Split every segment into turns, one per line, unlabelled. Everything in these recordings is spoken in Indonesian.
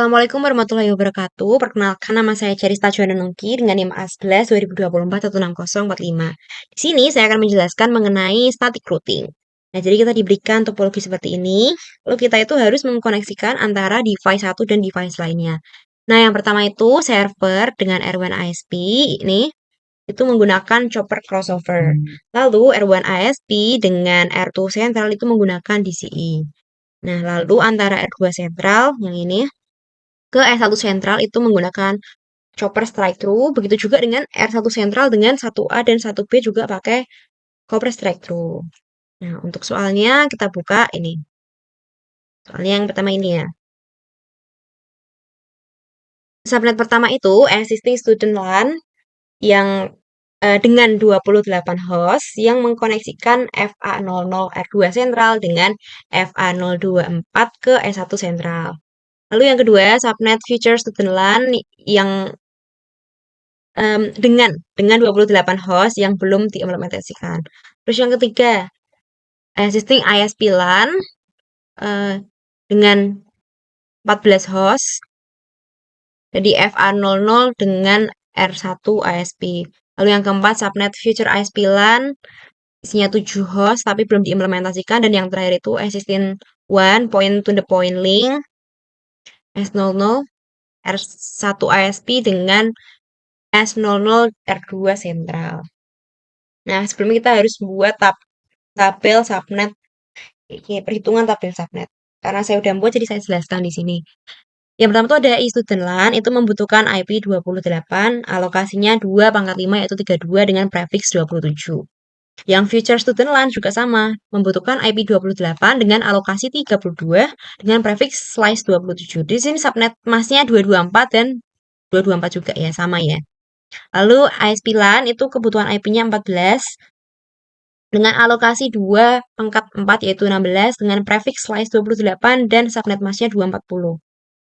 Assalamualaikum warahmatullahi wabarakatuh. Perkenalkan nama saya Cerista Joananungki dengan NIM A11 2024 Di sini saya akan menjelaskan mengenai static routing. Nah, jadi kita diberikan topologi seperti ini. Lalu kita itu harus mengkoneksikan antara device satu dan device lainnya. Nah, yang pertama itu server dengan R1 ISP ini itu menggunakan chopper crossover. Lalu R1 ISP dengan R2 central itu menggunakan DCI. Nah, lalu antara R2 central yang ini ke R1 sentral itu menggunakan chopper strike through, begitu juga dengan R1 sentral dengan 1A dan 1B juga pakai chopper strike through. Nah, untuk soalnya kita buka ini. Soalnya yang pertama ini ya. Subnet pertama itu existing student LAN yang dengan 28 host yang mengkoneksikan FA00 R2 sentral dengan FA024 ke S1 sentral. Lalu yang kedua, subnet future student LAN yang dengan 28 host yang belum diimplementasikan. Terus yang ketiga, existing ISP LAN eh, dengan 14 host, jadi FA00 dengan R1 ISP. Lalu yang keempat, subnet future ISP LAN isinya 7 host tapi belum diimplementasikan. Dan yang terakhir itu existing one point to the point link S00 R1 ISP dengan S00 R2 sentral. Nah, sebelumnya kita harus buat tabel subnet, perhitungan tabel subnet. Karena saya udah buat, jadi saya jelaskan di sini. Yang pertama itu ada student LAN, itu membutuhkan IP 28, alokasinya 2 pangkat 5 yaitu 32 dengan prefix 27. Yang future student LAN juga sama, membutuhkan IP 28 dengan alokasi 32 dengan prefix slice 27. Di sini subnet masknya 224 dan 224 juga ya, sama ya. Lalu ISP LAN itu kebutuhan IP-nya 14 dengan alokasi 2 pangkat 4 yaitu 16 dengan prefix slice 28 dan subnet masknya 240.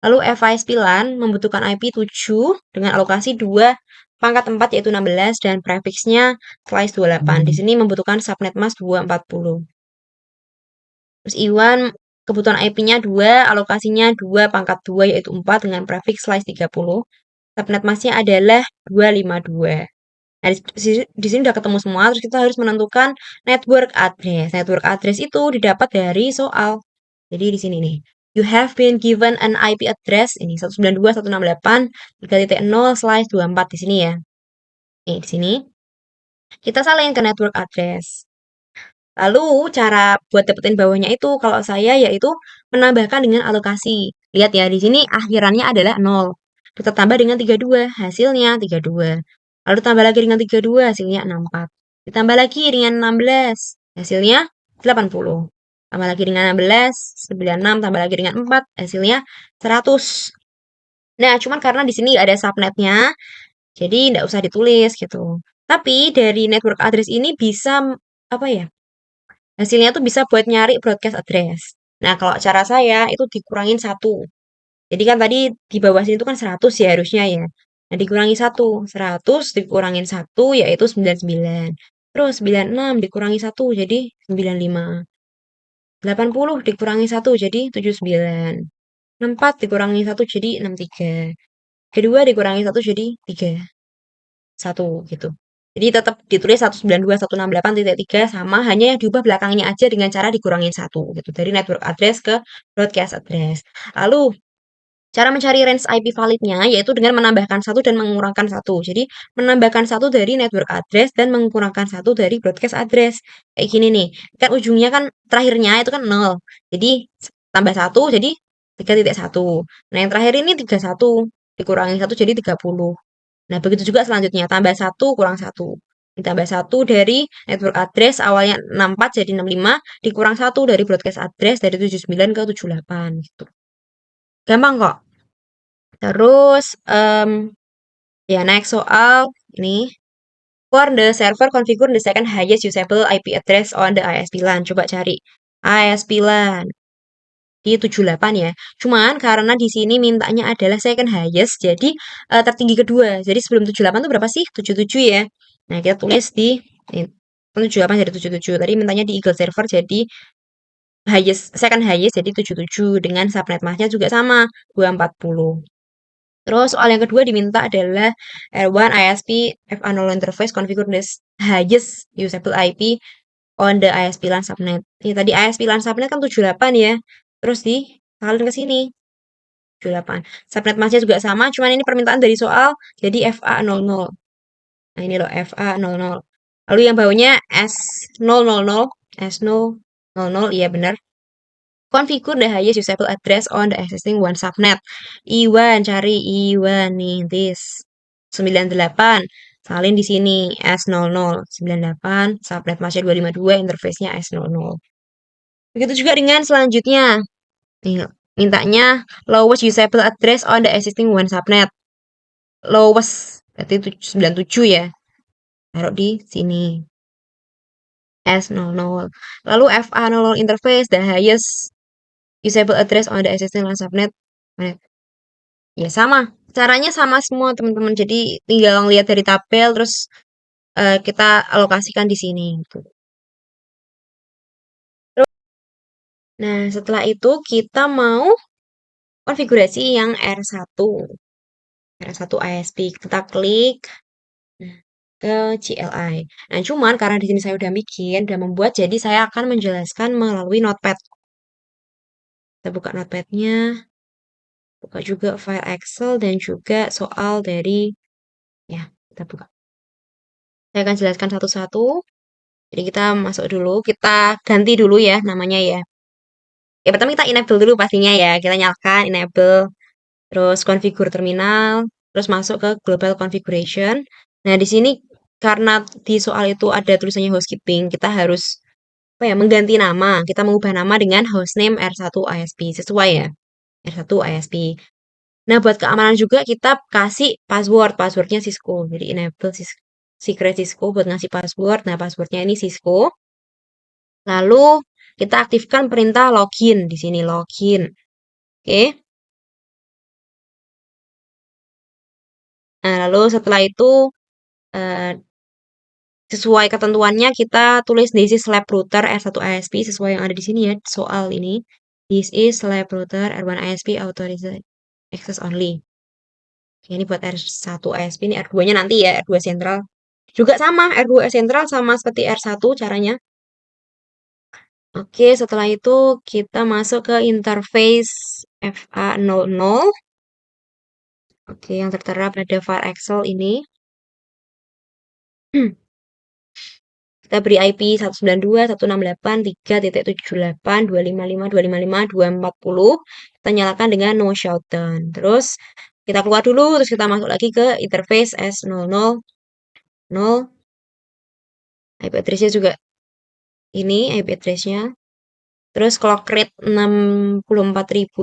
Lalu FISP LAN membutuhkan IP 7 dengan alokasi 2 pangkat 4 yaitu 16 dan prefixnya slice 28. Di sini membutuhkan subnet mask 240. Terus I1 kebutuhan IP-nya 2, alokasinya 2 pangkat 2 yaitu 4 dengan prefix slice 30. Subnet masknya adalah 252. Nah, di sini udah ketemu semua, terus kita harus menentukan network address. Network address itu didapat dari soal. Jadi di sini nih, you have been given an IP address ini 192.168.3.0/24 di sini ya. Nih, di sini kita salin ke network address. Lalu cara buat dapetin bawahnya itu kalau saya yaitu menambahkan dengan alokasi. Lihat ya, di sini akhirannya adalah 0. Kita tambah dengan 32, hasilnya 32. Lalu tambah lagi dengan 32, hasilnya 64. Ditambah lagi dengan 16, hasilnya 80. Tambah lagi dengan 16, 96, tambah lagi dengan 4, hasilnya 100. Nah, cuman karena di sini ada subnetnya, jadi nggak usah ditulis gitu. Tapi dari network address ini bisa, apa ya, hasilnya tuh bisa buat nyari broadcast address. Nah, kalau cara saya itu dikurangin 1. Jadi kan tadi di bawah sini itu kan 100 ya harusnya ya. Nah, dikurangi 1. 100 dikurangin 1 yaitu 99. Terus 96 dikurangi 1 jadi 95. 80 dikurangi 1 jadi 79. 64 dikurangi 1 jadi 63. Kedua dikurangi 1 jadi 3. 1 gitu. Jadi tetap ditulis 192.168.3 sama, hanya yang diubah belakangnya aja dengan cara dikurangin 1 gitu. Dari network address ke broadcast address. Lalu cara mencari range IP validnya yaitu dengan menambahkan 1 dan mengurangkan 1. Jadi menambahkan 1 dari network address dan mengurangkan 1 dari broadcast address. Kayak gini nih. Kan ujungnya kan terakhirnya itu kan 0. Jadi tambah 1 jadi 3.1. Nah, yang terakhir ini 31 dikurangi 1 jadi 30. Nah, begitu juga selanjutnya, tambah 1 kurang 1. Ditambah 1 dari network address, awalnya 64 jadi 65, dikurang 1 dari broadcast address dari 79 ke 78 gitu. Gampang kok. Terus, ya next soal ini. For the server configure the second highest usable IP address on the ISP LAN. Coba cari ISP LAN di 78 ya. Cuman karena di sini mintanya adalah second highest, jadi tertinggi kedua. Jadi sebelum 78 itu berapa sih? 77 ya. Nah, kita tulis di ini, 78 jadi 77. Tadi mintanya di Eagle server jadi second highest jadi 77 dengan subnet masknya juga sama 240. Terus soal yang kedua diminta adalah R1 ISP FA0 interface configure this highest usable IP on the ISP LAN subnet. Ini tadi ISP LAN subnet kan 78 ya. Terus salin ke sini 78. Subnet masknya juga sama, cuman ini permintaan dari soal jadi FA00. Nah, ini loh FA00. Lalu yang bawahnya S000, S000, iya benar. Configure the highest usable address on the existing one subnet. Iwan, cari Iwan nih, this 98. Salin di sini S00 98, subnet masknya 252, interface-nya S00. Begitu juga dengan selanjutnya. Nih, mintanya lowest usable address on the existing one subnet. Lowest berarti 97 ya. Taruh di sini. S00. Lalu FA00 interface the highest usable address on the existing LAN subnet. Ya sama. Caranya sama semua teman-teman. Jadi tinggal lihat dari tabel terus kita alokasikan di sini gitu. Nah, setelah itu kita mau konfigurasi yang R1. R1 ISP. Kita klik ke CLI. Nah, cuman karena di sini saya udah bikin, udah membuat, jadi saya akan menjelaskan melalui notepad. Kita buka notepad-nya, buka juga file Excel dan juga soal dari, ya, kita buka. Saya akan jelaskan satu-satu. Jadi kita masuk dulu, kita ganti dulu ya namanya ya. Ya, pertama kita enable dulu pastinya ya. Kita nyalakan enable, terus configure terminal, terus masuk ke global configuration. Nah, di sini karena di soal itu ada tulisannya housekeeping, kita harus mengganti nama. Kita mengubah nama dengan hostname R1 ISP sesuai ya. R1 ISP. Nah, buat keamanan juga kita kasih passwordnya Cisco. Jadi enable secret Cisco buat ngasih password. Nah, passwordnya ini Cisco. Lalu kita aktifkan perintah login di sini login. Oke. Nah, lalu setelah itu sesuai ketentuannya kita tulis this is lab router R1 ISP sesuai yang ada di sini ya soal ini. This is lab router R1 ISP authorized access only. Oke, ini buat R1 ISP, ini R2-nya nanti ya, R2 sentral. Juga sama, R2 sentral sama seperti R1 caranya. Oke, setelah itu kita masuk ke interface FA00. Oke, yang tertera pada file Excel ini. Kita beri IP 192.168.3.78.255.255.240. Kita nyalakan dengan no shutdown. Terus kita keluar dulu, terus kita masuk lagi ke interface S000. IP address-nya juga ini IP address-nya. Terus clock rate 64.000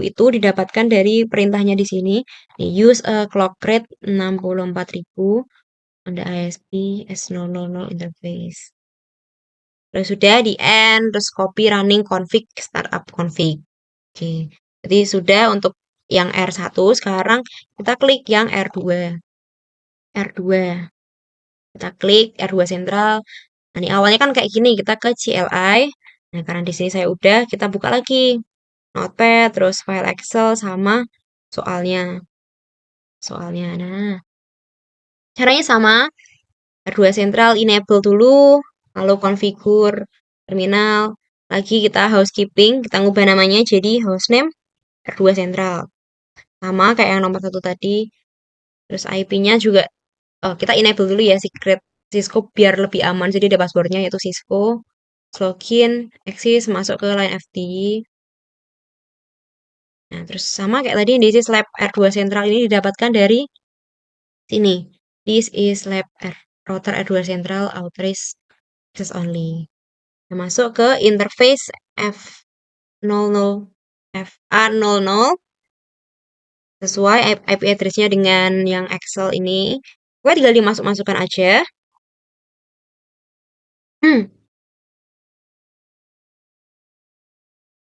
itu didapatkan dari perintahnya di sini. Use a clock rate 64.000 on the ISP S000 interface. Terus sudah di end, terus copy running config startup config. Oke, jadi sudah untuk yang R1. Sekarang kita klik yang R2. R2. Kita klik R2 sentral. Nah, ini awalnya kan kayak gini, kita ke CLI. Nah, karena di sini saya udah, kita buka lagi notepad, terus file Excel sama soalnya. Nah, caranya sama. R2 sentral enable dulu, lalu configure terminal. Lagi kita housekeeping, kita ngubah namanya jadi hostname R2 sentral. Sama kayak yang nomor 1 tadi. Terus IP-nya juga kita enable dulu ya secret Cisco biar lebih aman. Jadi ada passwordnya yaitu Cisco. Login, access, masuk ke line FT. Nah, terus sama kayak tadi, this is lab R2 sentral ini didapatkan dari sini. This is lab router R2 sentral authorized access only. Nah, masuk ke interface F00 FA00 sesuai IP address-nya dengan yang Excel ini. Gue tinggal dimasuk-masukkan aja.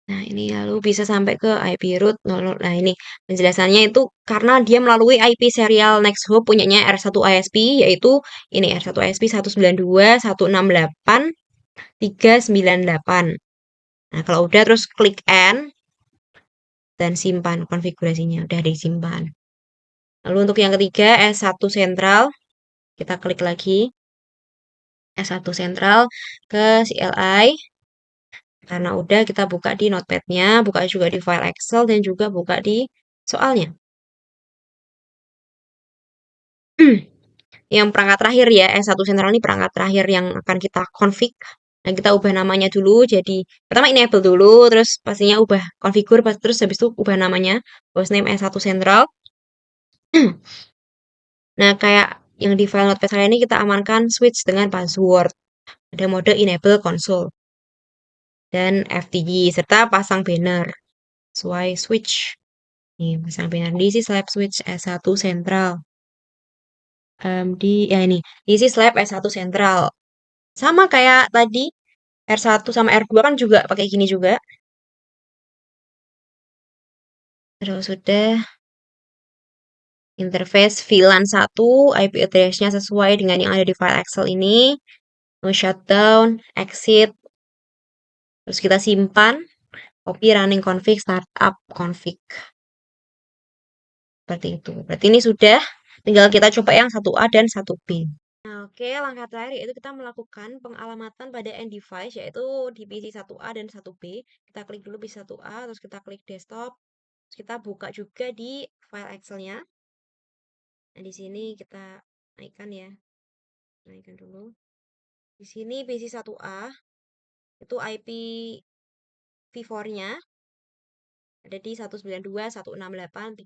Nah, ini lalu bisa sampai ke IP root 00. Nah, ini penjelasannya itu karena dia melalui IP serial next hop punyanya R1 ISP, yaitu ini R1 ISP 192.168.398. Nah, kalau udah terus klik End dan simpan konfigurasinya. Udah disimpan. Lalu untuk yang ketiga, S1 Central. Kita klik lagi. S1 Central ke CLI. Karena udah kita buka di Notepad-nya, buka juga di file Excel, dan juga buka di soalnya. Yang perangkat terakhir ya, S1 Central ini perangkat terakhir yang akan kita config. Dan kita ubah namanya dulu, jadi pertama enable dulu, terus pastinya ubah configure, terus habis itu ubah namanya, hostname S1 Central. Nah, kayak yang di file notepad saya ini kita amankan switch dengan password. Ada mode enable console dan FTG serta pasang banner sesuai switch. Nih, pasang banner di isi slab switch S1 Central. Di ya ini, isi slab S1 Central. Sama kayak tadi R1 sama R2 kan juga pakai gini juga. Terus sudah interface VLAN 1, IP address-nya sesuai dengan yang ada di file Excel ini. No shutdown, exit. Terus kita simpan, copy running config, startup config. Seperti itu. Berarti ini sudah, tinggal kita coba yang 1A dan 1B. Nah, oke, langkah terakhir yaitu kita melakukan pengalamatan pada end device, yaitu di PC 1A dan 1B. Kita klik dulu PC 1A, terus kita klik desktop, terus kita buka juga di file Excel-nya. Nah, di sini kita naikkan ya. Naikkan dulu. Di sini PC 1A, itu IP v4-nya ada di 192.168.3.1.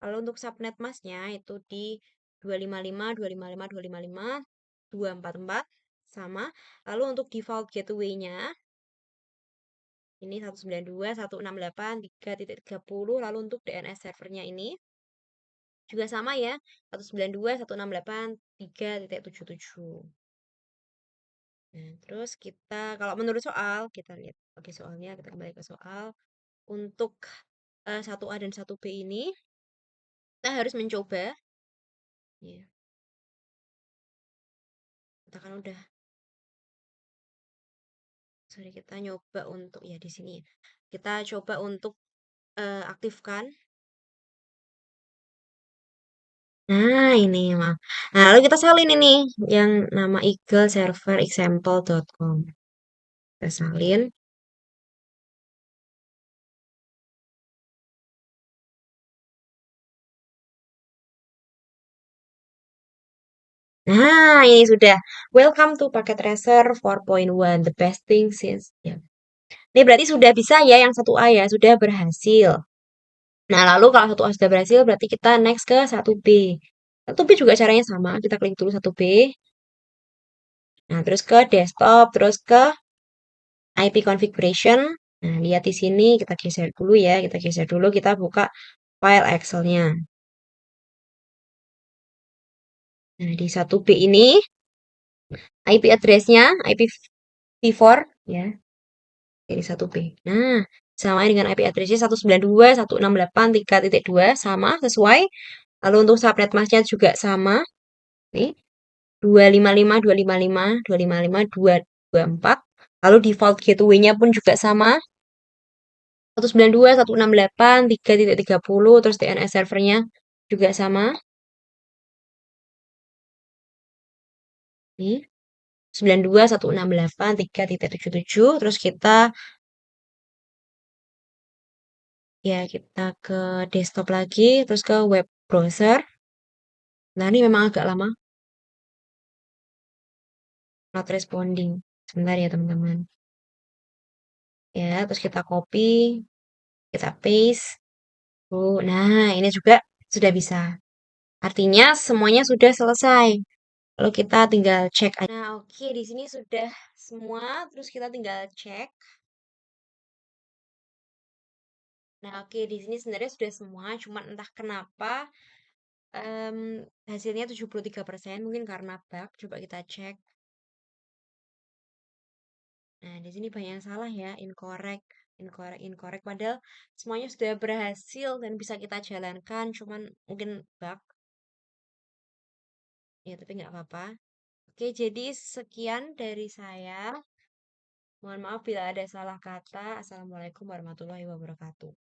Lalu untuk subnet masknya itu di 255.255.255.244 sama. Lalu untuk default gateway-nya ini 192.168.3.30. Lalu untuk DNS servernya ini juga sama ya, 192.168.3.77. Nah, terus kita kalau menurut soal, kita lihat pakai soalnya, kita kembali ke soal. Untuk 1A dan 1B ini kita harus mencoba ya. Kita kan udah sorry kita nyoba untuk ya di sini ya. Kita coba untuk aktifkan. Nah, ini mah. Nah, lalu kita salin ini yang nama eagle server example.com. Kita salin. Nah, ini sudah. Welcome to Packet Tracer 4.1, the best thing since. Ya. Ini berarti sudah bisa ya yang 1A ya, sudah berhasil. Nah, lalu kalau 1A sudah berhasil, berarti kita next ke 1B. 1B juga caranya sama, kita klik dulu 1B. Nah, terus ke desktop, terus ke IP configuration. Nah, lihat di sini, kita geser dulu ya, kita geser dulu, kita buka file Excel-nya. Nah, di 1B ini, IP address-nya, IPv4, ya, dari 1B. Nah, sama dengan IP address-nya 192.168.3.2, sama, sesuai. Lalu untuk subnet mask-nya juga sama. Nih, 255.255.255.224. Lalu default gateway-nya pun juga sama. 192.168.3.30, terus DNS servernya juga sama. Nih, 92.168.3.77, terus kita ya kita ke desktop lagi, terus ke web browser. Nah, ini memang agak lama. Not responding. Sebentar ya, teman-teman. Ya, terus kita copy, kita paste. Oh, nah, ini juga sudah bisa. Artinya semuanya sudah selesai. Lalu kita tinggal cek aja. Nah, oke, di sini sudah semua. Terus kita tinggal cek. Nah, oke, di sini sebenarnya sudah semua. Cuman entah kenapa hasilnya 73%. Mungkin karena bug. Coba kita cek. Nah, di sini banyak yang salah ya. Incorrect, incorrect, incorrect. Padahal semuanya sudah berhasil dan bisa kita jalankan. Cuman mungkin bug. Ya, tapi nggak apa-apa. Oke, jadi sekian dari saya. Mohon maaf bila ada salah kata. Assalamualaikum warahmatullahi wabarakatuh.